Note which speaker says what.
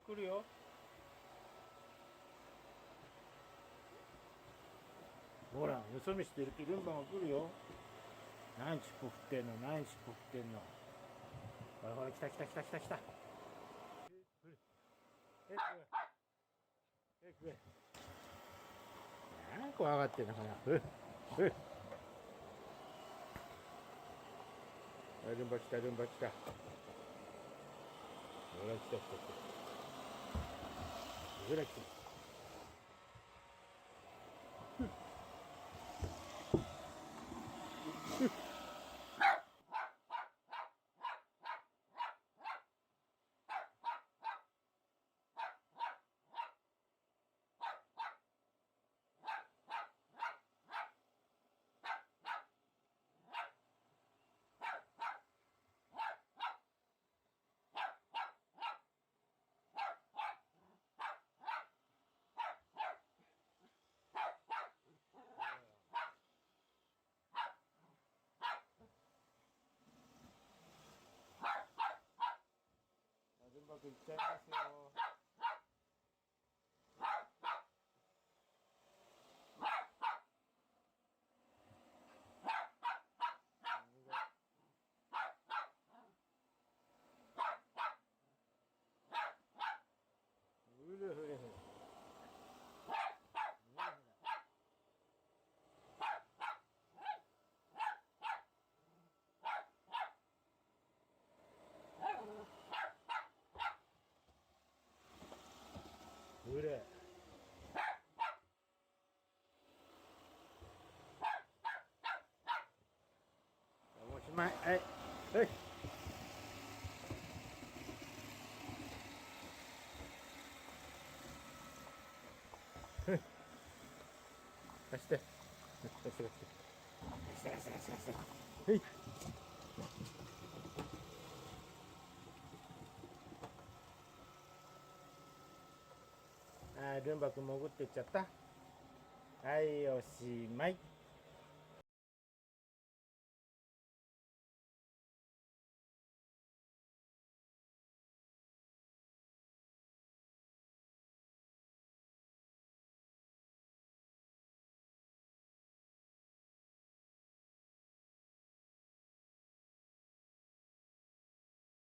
Speaker 1: 来るよ。ほら、よそ見してるとルンバが来るよ。何尻尾振ってんの、何尻尾振ってんの。ほらほら、来た来た来た来た来た。何怖がってんのかな。ルンバ来た、ルンバ来た。ほら来た来た来た。ほら来た。ルンバくん行っちゃいますよ。うるふれふれ。うれ。おしまい。はい。はい。貸して。貸して貸して。貸して貸して貸して貸して。はい。あー、ルンバくん潜ってっちゃった。はい、おしまい。